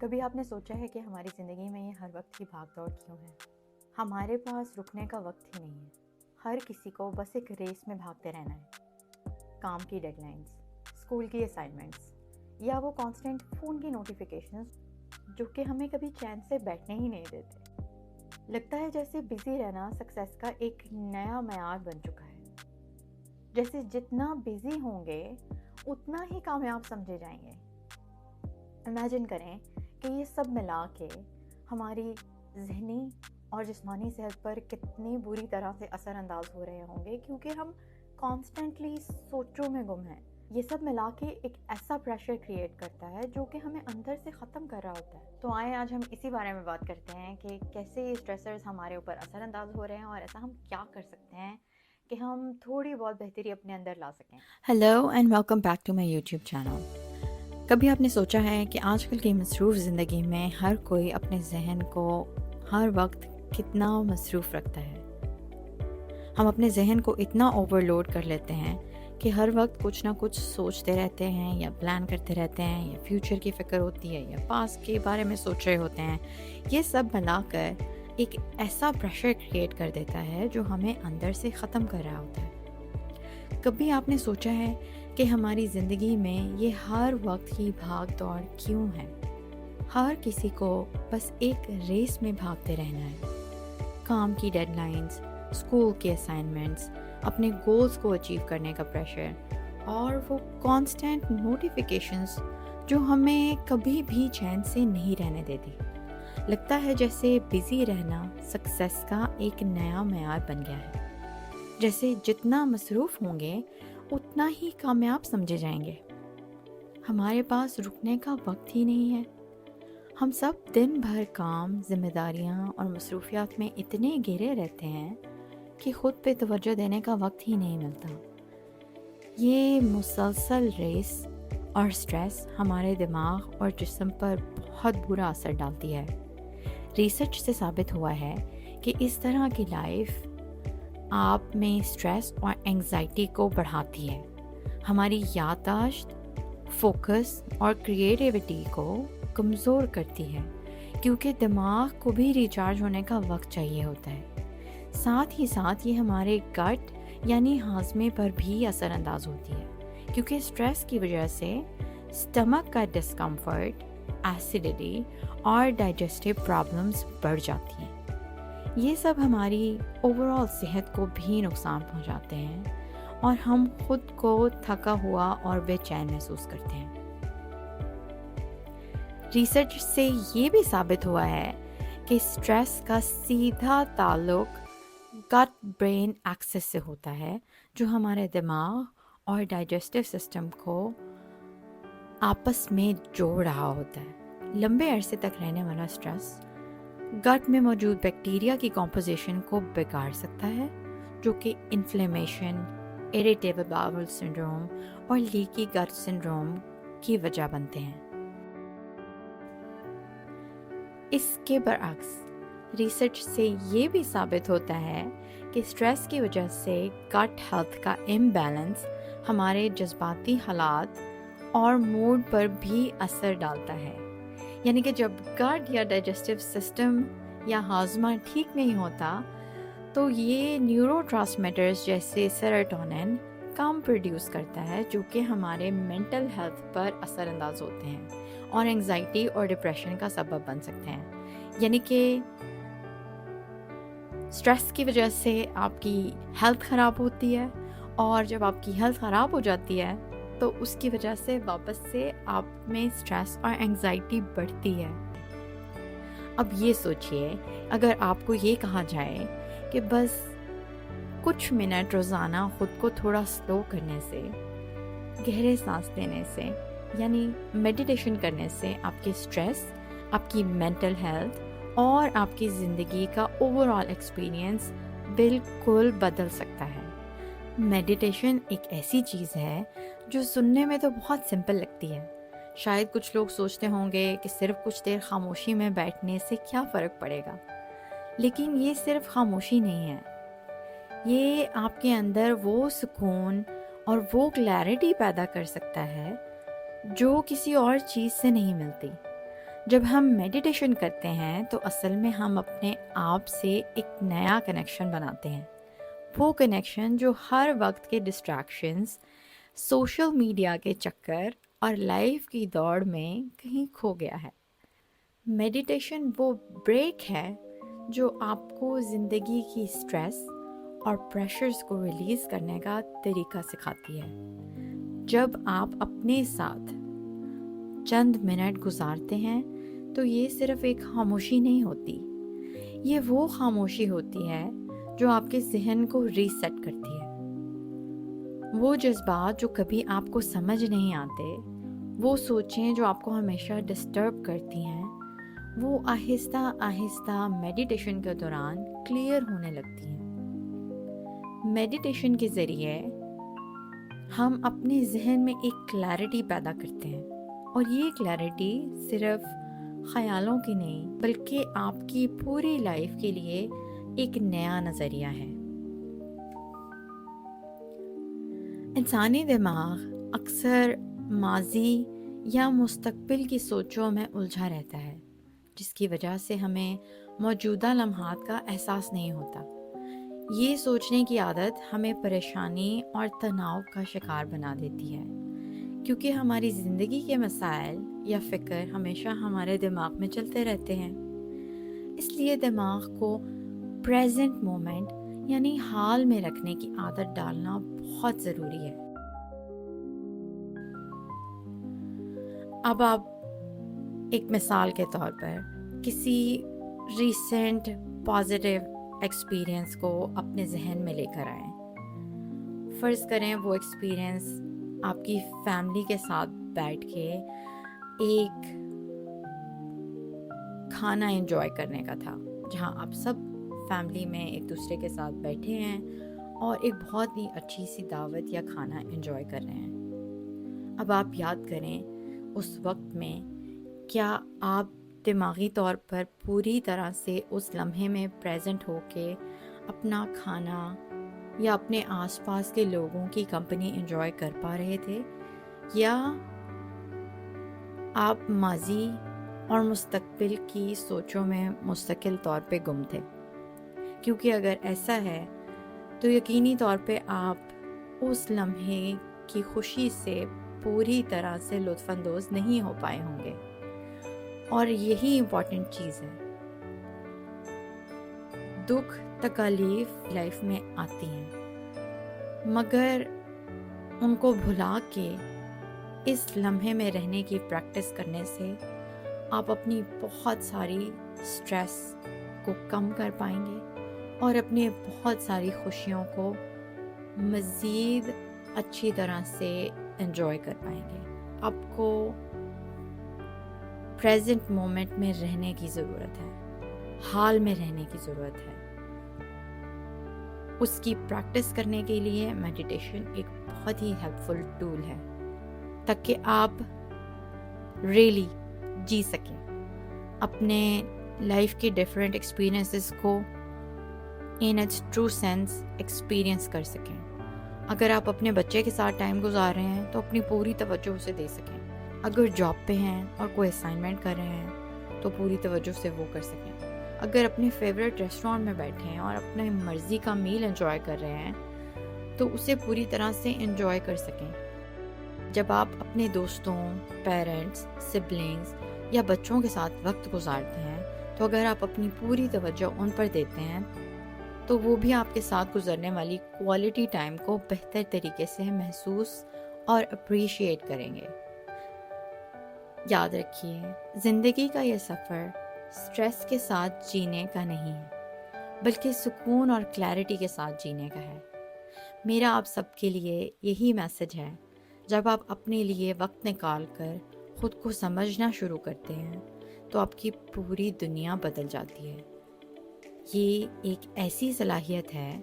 کبھی آپ نے سوچا ہے کہ ہماری زندگی میں یہ ہر وقت کی بھاگ دوڑ کیوں ہے؟ ہمارے پاس رکنے کا وقت ہی نہیں ہے. ہر کسی کو بس ایک ریس میں بھاگتے رہنا ہے. کام کی ڈیڈ لائنز، اسکول کی اسائنمنٹس یا وہ کانسٹنٹ فون کی نوٹیفیکیشنز جو کہ ہمیں کبھی چین سے بیٹھنے ہی نہیں دیتے. لگتا ہے جیسے بزی رہنا سکسیس کا ایک نیا معیار بن چکا ہے. جیسے جتنا بزی ہوں گے اتنا ہی کامیاب سمجھے جائیں گے. امیجن کریں کہ یہ سب ملا کے ہماری ذہنی اور جسمانی صحت پر کتنی بری طرح سے اثر انداز ہو رہے ہوں گے، کیونکہ ہم کانسٹنٹلی سوچوں میں گم ہیں. یہ سب ملا کے ایک ایسا پریشر کریٹ کرتا ہے جو کہ ہمیں اندر سے ختم کر رہا ہوتا ہے. تو آئیں آج ہم اسی بارے میں بات کرتے ہیں کہ کیسے یہ اسٹریسرز ہمارے اوپر اثر انداز ہو رہے ہیں اور ایسا ہم کیا کر سکتے ہیں کہ ہم تھوڑی بہت بہتری اپنے اندر لا سکیں. Hello and welcome back to my YouTube channel. کبھی آپ نے سوچا ہے کہ آج کل کی مصروف زندگی میں ہر کوئی اپنے ذہن کو ہر وقت کتنا مصروف رکھتا ہے؟ ہم اپنے ذہن کو اتنا اوور لوڈ کر لیتے ہیں کہ ہر وقت کچھ نہ کچھ سوچتے رہتے ہیں یا پلان کرتے رہتے ہیں، یا فیوچر کی فکر ہوتی ہے یا پاسٹ کے بارے میں سوچ رہے ہوتے ہیں. یہ سب ملا کر ایک ایسا پریشر کریٹ کر دیتا ہے جو ہمیں اندر سے ختم کر رہا ہوتا ہے. کبھی آپ نے سوچا ہے کہ ہماری زندگی میں یہ ہر وقت کی بھاگ دوڑ کیوں ہے؟ ہر کسی کو بس ایک ریس میں بھاگتے رہنا ہے. کام کی ڈیڈ لائنز، اسکول کے اسائنمنٹس، اپنے گولز کو اچیو کرنے کا پریشر اور وہ کانسٹنٹ نوٹیفیکیشنز جو ہمیں کبھی بھی چین سے نہیں رہنے دیتی. لگتا ہے جیسے بزی رہنا سکسیس کا ایک نیا معیار بن گیا ہے. جیسے جتنا مصروف ہوں گے اتنا ہی کامیاب سمجھے جائیں گے. ہمارے پاس رکنے کا وقت ہی نہیں ہے. ہم سب دن بھر کام، ذمہ داریاں اور مصروفیات میں اتنے گھرے رہتے ہیں کہ خود پہ توجہ دینے کا وقت ہی نہیں ملتا. یہ مسلسل ریس اور سٹریس ہمارے دماغ اور جسم پر بہت برا اثر ڈالتی ہے. ریسرچ سے ثابت ہوا ہے کہ اس طرح کی لائف آپ میں سٹریس اور انگزائٹی کو بڑھاتی ہے. ہماری یادداشت، فوکس اور کریٹیوٹی کو کمزور کرتی ہے، کیونکہ دماغ کو بھی ریچارج ہونے کا وقت چاہیے ہوتا ہے. ساتھ ہی ساتھ یہ ہمارے گٹ یعنی ہاضمے پر بھی اثر انداز ہوتی ہے، کیونکہ سٹریس کی وجہ سے اسٹمک کا ڈسکمفرٹ، ایسیڈیٹی اور ڈائجسٹیو پرابلمز بڑھ جاتی ہیں. یہ سب ہماری اوور آل صحت کو بھی نقصان پہنچاتے ہیں اور ہم خود کو تھکا ہوا اور بے چین محسوس کرتے ہیں. ریسرچ سے یہ بھی ثابت ہوا ہے کہ سٹریس کا سیدھا تعلق گٹ برین ایکسس سے ہوتا ہے، جو ہمارے دماغ اور ڈائجسٹیو سسٹم کو آپس میں جوڑ رہا ہوتا ہے. لمبے عرصے تک رہنے والا سٹریس گٹ میں موجود بیکٹیریا کی کمپوزیشن کو بگاڑ سکتا ہے، جو کہ انفلیمیشن، اریٹیبل باول سنڈروم اور لیکی گٹ سنڈروم کی وجہ بنتے ہیں. اس کے برعکس ریسرچ سے یہ بھی ثابت ہوتا ہے کہ سٹریس کی وجہ سے گٹ ہیلتھ کا امبیلنس ہمارے جذباتی حالات اور موڈ پر بھی اثر ڈالتا ہے. یعنی کہ جب گٹ یا ڈائجسٹیو سسٹم یا ہاضمہ ٹھیک نہیں ہوتا تو یہ نیورو ٹرانسمیٹرز جیسے سیروٹونن کم پروڈیوس کرتا ہے، جو کہ ہمارے مینٹل ہیلتھ پر اثر انداز ہوتے ہیں اور انگزائٹی اور ڈپریشن کا سبب بن سکتے ہیں. یعنی کہ سٹریس کی وجہ سے آپ کی ہیلتھ خراب ہوتی ہے، اور جب آپ کی ہیلتھ خراب ہو جاتی ہے تو اس کی وجہ سے واپس سے آپ میں سٹریس اور انگزائٹی بڑھتی ہے. اب یہ سوچئے، اگر آپ کو یہ کہا جائے کہ بس کچھ منٹ روزانہ خود کو تھوڑا سلو کرنے سے، گہرے سانس لینے سے یعنی میڈیٹیشن کرنے سے آپ کی سٹریس، آپ کی مینٹل ہیلتھ اور آپ کی زندگی کا اوور آل ایکسپیرینس بالکل بدل سکتا ہے. میڈیٹیشن ایک ایسی چیز ہے جو سننے میں تو بہت سمپل لگتی ہے. شاید کچھ لوگ سوچتے ہوں گے کہ صرف کچھ دیر خاموشی میں بیٹھنے سے کیا فرق پڑے گا، لیکن یہ صرف خاموشی نہیں ہے. یہ آپ کے اندر وہ سکون اور وہ کلیئرٹی پیدا کر سکتا ہے جو کسی اور چیز سے نہیں ملتی. جب ہم میڈیٹیشن کرتے ہیں تو اصل میں ہم اپنے آپ سے ایک نیا کنیکشن بناتے ہیں، وہ کنیکشن جو ہر وقت کے ڈسٹریکشنز، سوشل میڈیا کے چکر اور لائف کی دوڑ میں کہیں کھو گیا ہے۔ میڈیٹیشن وہ بریک ہے جو آپ کو زندگی کی سٹریس اور پریشرز کو ریلیز کرنے کا طریقہ سکھاتی ہے۔ جب آپ اپنے ساتھ چند منٹ گزارتے ہیں تو یہ صرف ایک خاموشی نہیں ہوتی، یہ وہ خاموشی ہوتی ہے جو آپ کے ذہن کو ریسیٹ کرتی ہے۔ وہ جذبات جو کبھی آپ کو سمجھ نہیں آتے، وہ سوچیں جو آپ کو ہمیشہ ڈسٹرب کرتی ہیں، وہ آہستہ آہستہ میڈیٹیشن کے دوران کلیئر ہونے لگتی ہیں۔ میڈیٹیشن کے ذریعے ہم اپنے ذہن میں ایک کلیئرٹی پیدا کرتے ہیں، اور یہ کلیئرٹی صرف خیالوں کی نہیں بلکہ آپ کی پوری لائف کے لیے ایک نیا نظریہ ہے۔ انسانی دماغ اکثر ماضی یا مستقبل کی سوچوں میں الجھا رہتا ہے، جس کی وجہ سے ہمیں موجودہ لمحات کا احساس نہیں ہوتا۔ یہ سوچنے کی عادت ہمیں پریشانی اور تناؤ کا شکار بنا دیتی ہے، کیونکہ ہماری زندگی کے مسائل یا فکر ہمیشہ ہمارے دماغ میں چلتے رہتے ہیں۔ اس لیے دماغ کو پریزنٹ مومنٹ یعنی حال میں رکھنے کی عادت ڈالنا بہت ضروری ہے۔ اب آپ ایک مثال کے طور پر کسی ریسنٹ پازیٹیو ایکسپیرینس کو اپنے ذہن میں لے کر آئیں۔ فرض کریں وہ ایکسپیرینس آپ کی فیملی کے ساتھ بیٹھ کے ایک کھانا انجوائے کرنے کا تھا، جہاں آپ سب فیملی میں ایک دوسرے کے ساتھ بیٹھے ہیں اور ایک بہت ہی اچھی سی دعوت یا کھانا انجوائے کر رہے ہیں۔ اب آپ یاد کریں اس وقت میں کیا آپ دماغی طور پر پوری طرح سے اس لمحے میں پریزنٹ ہو کے اپنا کھانا یا اپنے آس پاس کے لوگوں کی کمپنی انجوائے کر پا رہے تھے، یا آپ ماضی اور مستقبل کی سوچوں میں مستقل طور پہ گم تھے؟ کیونکہ اگر ایسا ہے تو یقینی طور پہ آپ اس لمحے کی خوشی سے پوری طرح سے لطف اندوز نہیں ہو پائے ہوں گے، اور یہی امپورٹنٹ چیز ہے۔ دکھ تکالیف لائف میں آتی ہیں، مگر ان کو بھلا کے اس لمحے میں رہنے کی پریکٹس کرنے سے آپ اپنی بہت ساری سٹریس کو کم کر پائیں گے اور اپنی بہت ساری خوشیوں کو مزید اچھی طرح سے انجوائے کر پائیں گے۔ آپ کو پریزنٹ مومنٹ میں رہنے کی ضرورت ہے، حال میں رہنے کی ضرورت ہے۔ اس کی پریکٹس کرنے کے لیے میڈیٹیشن ایک بہت ہی ہیلپ فل ٹول ہے، تاکہ آپ ریئلی جی سکیں، اپنے لائف کے ڈیفرنٹ ایکسپیرینسز کو in its true sense experience کر سکیں۔ اگر آپ اپنے بچے کے ساتھ ٹائم گزار رہے ہیں تو اپنی پوری توجہ اسے دے سکیں۔ اگر جاب پہ ہیں اور کوئی اسائنمنٹ کر رہے ہیں تو پوری توجہ سے وہ کر سکیں۔ اگر اپنے فیوریٹ ریسٹورینٹ میں بیٹھے ہیں اور اپنے مرضی کا میل انجوائے کر رہے ہیں تو اسے پوری طرح سے انجوائے کر سکیں۔ جب آپ اپنے دوستوں، پیرنٹس، سبلنگز یا بچوں کے ساتھ وقت گزارتے ہیں تو اگر آپ اپنی پوری توجہ ان پر دیتے ہیں تو وہ بھی آپ کے ساتھ گزرنے والی کوالٹی ٹائم کو بہتر طریقے سے محسوس اور اپریشیٹ کریں گے۔ یاد رکھیے، زندگی کا یہ سفر سٹریس کے ساتھ جینے کا نہیں ہے، بلکہ سکون اور کلیئرٹی کے ساتھ جینے کا ہے۔ میرا آپ سب کے لیے یہی میسج ہے، جب آپ اپنے لیے وقت نکال کر خود کو سمجھنا شروع کرتے ہیں تو آپ کی پوری دنیا بدل جاتی ہے۔ یہ ایک ایسی صلاحیت ہے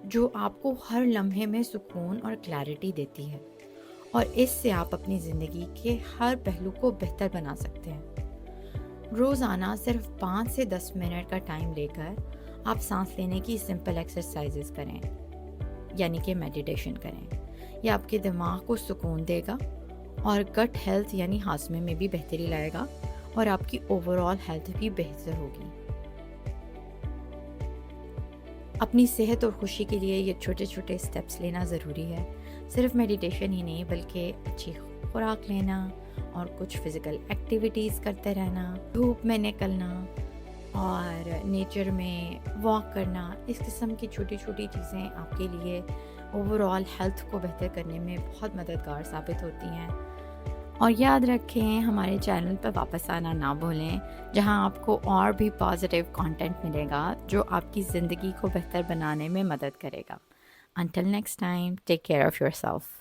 جو آپ کو ہر لمحے میں سکون اور کلیئرٹی دیتی ہے، اور اس سے آپ اپنی زندگی کے ہر پہلو کو بہتر بنا سکتے ہیں۔ روزانہ صرف 5 سے 10 منٹ کا ٹائم لے کر آپ سانس لینے کی سمپل ایکسرسائزز کریں، یعنی کہ میڈیٹیشن کریں۔ یہ آپ کے دماغ کو سکون دے گا اور گٹ ہیلتھ یعنی ہاضمے میں بھی بہتری لائے گا، اور آپ کی اوور آل ہیلتھ بھی بہتر ہوگی۔ اپنی صحت اور خوشی کے لیے یہ چھوٹے چھوٹے اسٹیپس لینا ضروری ہے۔ صرف میڈیٹیشن ہی نہیں بلکہ اچھی خوراک لینا اور کچھ فزیکل ایکٹیویٹیز کرتے رہنا، دھوپ میں نکلنا اور نیچر میں واک کرنا، اس قسم کی چھوٹی چھوٹی چیزیں آپ کے لیے اوور آل ہیلتھ کو بہتر کرنے میں بہت مددگار ثابت ہوتی ہیں۔ اور یاد رکھیں، ہمارے چینل پر واپس آنا نہ بھولیں، جہاں آپ کو اور بھی پازیٹیو کانٹینٹ ملے گا جو آپ کی زندگی کو بہتر بنانے میں مدد کرے گا۔ Until next time, take care of yourself.